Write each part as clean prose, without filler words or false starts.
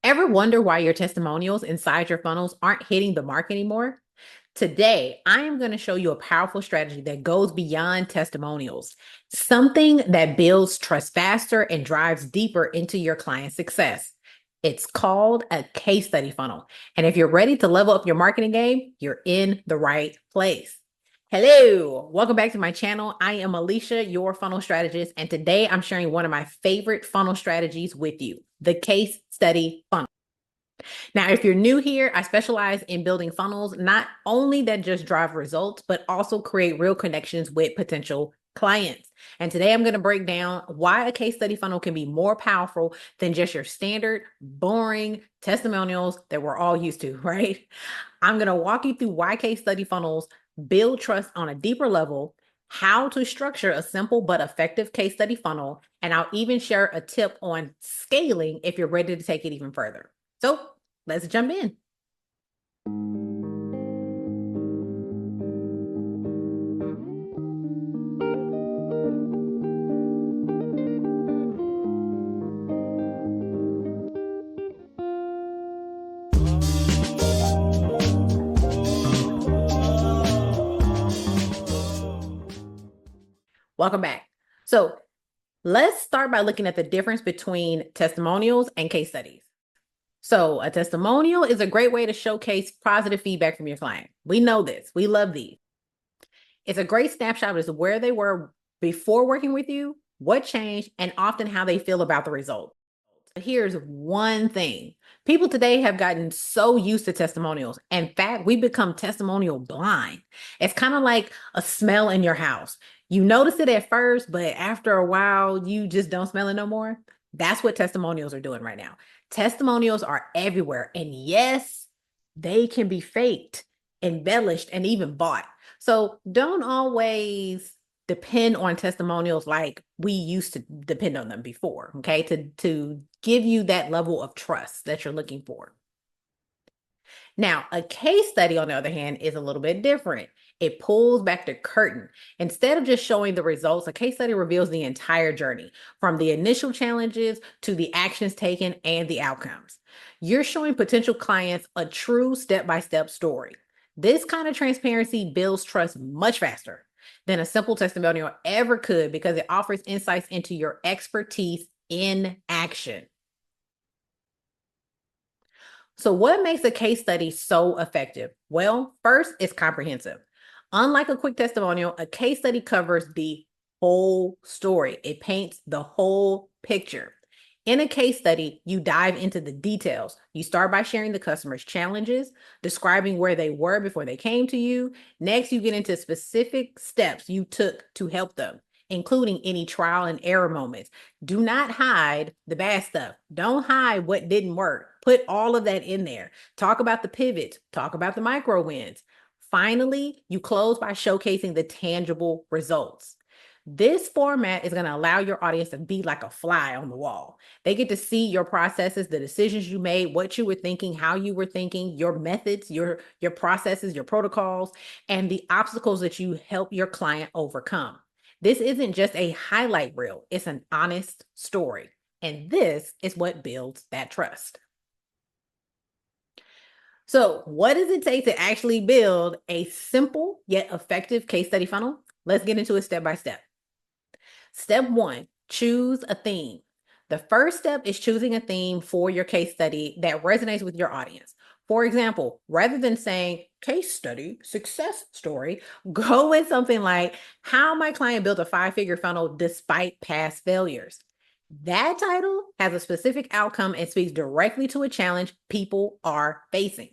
Ever wonder why your testimonials inside your funnels aren't hitting the mark anymore? Today, I am going to show you a powerful strategy that goes beyond testimonials, something that builds trust faster and drives deeper into your client success. It's called a case study funnel. And if you're ready to level up your marketing game, you're in the right place. Hello, welcome back to my channel. I am Alicia, your funnel strategist, and today I'm sharing one of my favorite funnel strategies with you, the case study funnel. Now, if you're new here, I specialize in building funnels, not only that just drive results, but also create real connections with potential clients. And today I'm going to break down why a case study funnel can be more powerful than just your standard, boring testimonials that we're all used to, right? I'm going to walk you through why case study funnels build trust on a deeper level, how to structure a simple but effective case study funnel, and I'll even share a tip on scaling if you're ready to take it even further. So let's jump in. Welcome back. So let's start by looking at the difference between testimonials and case studies. So a testimonial is a great way to showcase positive feedback from your client. We know this. We love these. It's a great snapshot as to where they were before working with you, what changed, and often how they feel about the result. Here's one thing. People today have gotten so used to testimonials. In fact, we become testimonial blind. It's kind of like a smell in your house. You notice it at first, but after a while, you just don't smell it no more. That's what testimonials are doing right now. Testimonials are everywhere. And yes, they can be faked, embellished, and even bought. So don't always depend on testimonials like we used to depend on them before, okay? To give you that level of trust that you're looking for. Now, a case study, on the other hand, is a little bit different. It pulls back the curtain. Instead of just showing the results, a case study reveals the entire journey, from the initial challenges to the actions taken and the outcomes. You're showing potential clients a true step-by-step story. This kind of transparency builds trust much faster than a simple testimonial ever could, because it offers insights into your expertise in action. So what makes a case study so effective? Well, first, it's comprehensive. Unlike a quick testimonial, a case study covers the whole story. It paints the whole picture. In a case study, you dive into the details. You start by sharing the customer's challenges, describing where they were before they came to you. Next, you get into specific steps you took to help them, including any trial and error moments. Do not hide the bad stuff. Don't hide what didn't work. Put all of that in there. Talk about the pivots. Talk about the micro wins. Finally, you close by showcasing the tangible results. This format is going to allow your audience to be like a fly on the wall. They get to see your processes, the decisions you made, what you were thinking, how you were thinking, your methods, your processes, your protocols, and the obstacles that you help your client overcome. This isn't just a highlight reel, it's an honest story. And this is what builds that trust. So, what does it take to actually build a simple yet effective case study funnel? Let's get into it step by step. Step one, choose a theme. The first step is choosing a theme for your case study that resonates with your audience. For example, rather than saying case study, success story, go with something like how my client built a 5-figure funnel despite past failures. That title has a specific outcome and speaks directly to a challenge people are facing.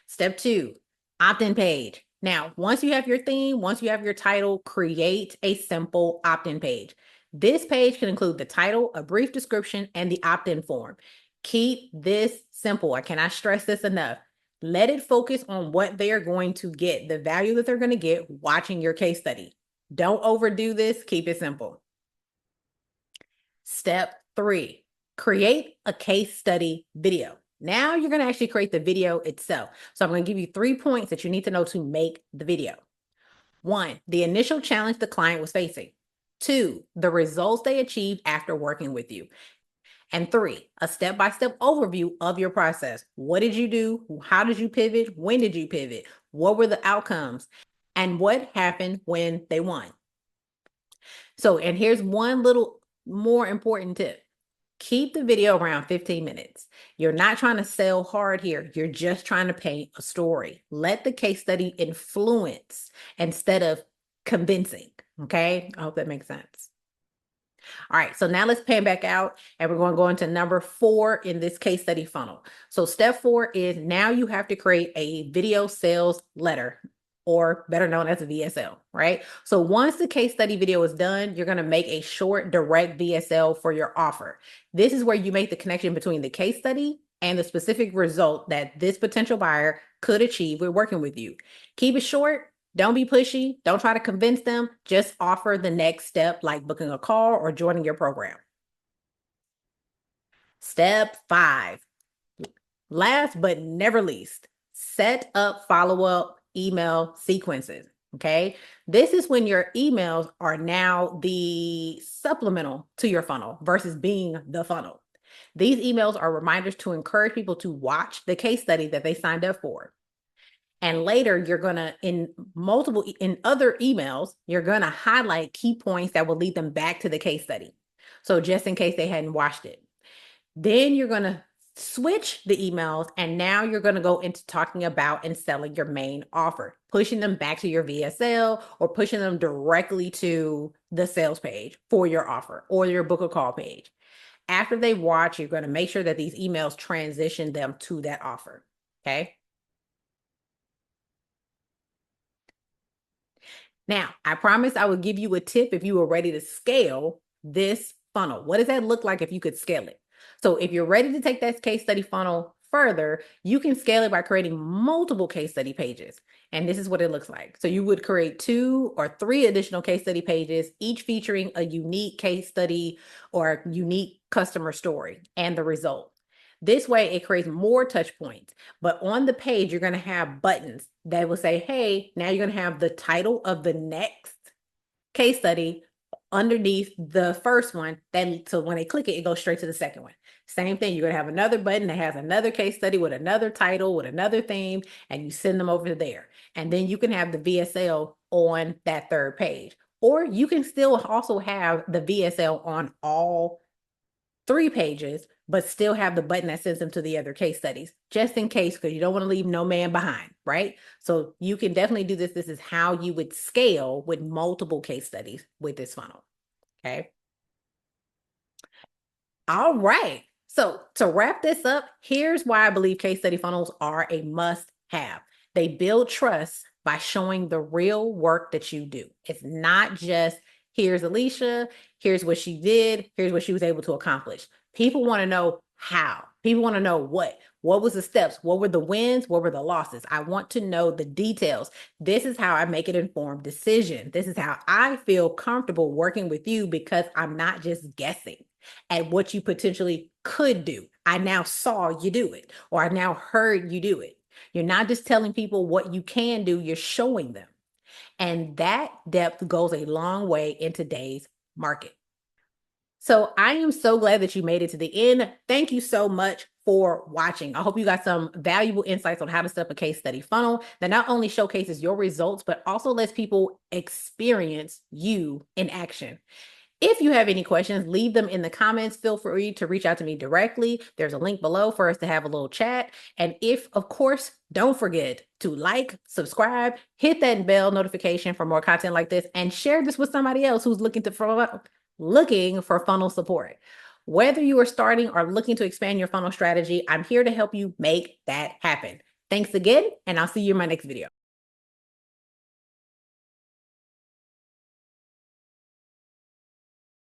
Step two, opt-in page. Now, once you have your theme, once you have your title, create a simple opt-in page. This page can include the title, a brief description, and the opt-in form. Keep this simple. I cannot stress this enough. Let it focus on what they are going to get, the value that they're going to get watching your case study. Don't overdo this. Keep it simple. Step three, create a case study video. Now you're going to actually create the video itself. So I'm going to give you 3 points that you need to know to make the video. 1, the initial challenge the client was facing. 2, the results they achieved after working with you. And 3, a step-by-step overview of your process. What did you do? How did you pivot? When did you pivot? What were the outcomes? And what happened when they won? So, and here's one little more important tip. Keep the video around 15 minutes. You're not trying to sell hard here. You're just trying to paint a story. Let the case study influence instead of convincing. Okay. I hope that makes sense. All right. So now let's pan back out and we're going to go into number 4 in this case study funnel. So step 4 is now you have to create a video sales letter, or better known as a VSL, right? So once the case study video is done, you're going to make a short direct VSL for your offer. This is where you make the connection between the case study and the specific result that this potential buyer could achieve with working with you. Keep it short. Don't be pushy. Don't try to convince them. Just offer the next step, like booking a call or joining your program. Step 5, last but never least, set up follow-up email sequences. Okay. This is when your emails are now the supplemental to your funnel versus being the funnel. These emails are reminders to encourage people to watch the case study that they signed up for. And later you're going to, in other emails, you're going to highlight key points that will lead them back to the case study. So just in case they hadn't watched it. Then you're going to switch the emails, and now you're going to go into talking about and selling your main offer, pushing them back to your VSL or pushing them directly to the sales page for your offer or your book a call page. After they watch, you're going to make sure that these emails transition them to that offer. Okay. Now, I promised I would give you a tip if you were ready to scale this funnel. What does that look like if you could scale it? So if you're ready to take that case study funnel further, you can scale it by creating multiple case study pages. And this is what it looks like. So you would create 2 or 3 additional case study pages, each featuring a unique case study or unique customer story and the result. This way it creates more touch points, but on the page, you're going to have buttons that will say, hey, now you're going to have the title of the next case study underneath the first one. So when they click it, it goes straight to the second one. Same thing. You're going to have another button that has another case study with another title, with another theme, and you send them over there. And then you can have the VSL on that third page, or you can still also have the VSL on all 3 pages, but still have the button that sends them to the other case studies, just in case, because you don't want to leave no man behind, right? So you can definitely do this. This is how you would scale with multiple case studies with this funnel, okay? All right. So to wrap this up, here's why I believe case study funnels are a must-have. They build trust by showing the real work that you do. It's not just, here's Alicia, here's what she did, here's what she was able to accomplish. People want to know how. People want to know what was the steps? What were the wins? What were the losses? I want to know the details. This is how I make an informed decision. This is how I feel comfortable working with you, because I'm not just guessing at what you potentially could do. I now saw you do it, or I now heard you do it. You're not just telling people what you can do, you're showing them. And that depth goes a long way in today's market. So I am so glad that you made it to the end. Thank you so much for watching. I hope you got some valuable insights on how to set up a case study funnel that not only showcases your results, but also lets people experience you in action. If you have any questions, leave them in the comments. Feel free to reach out to me directly. There's a link below for us to have a little chat. And if, of course, don't forget to like, subscribe, hit that bell notification for more content like this, and share this with somebody else who's looking for funnel support. Whether you are starting or looking to expand your funnel strategy, I'm here to help you make that happen. Thanks again, and I'll see you in my next video.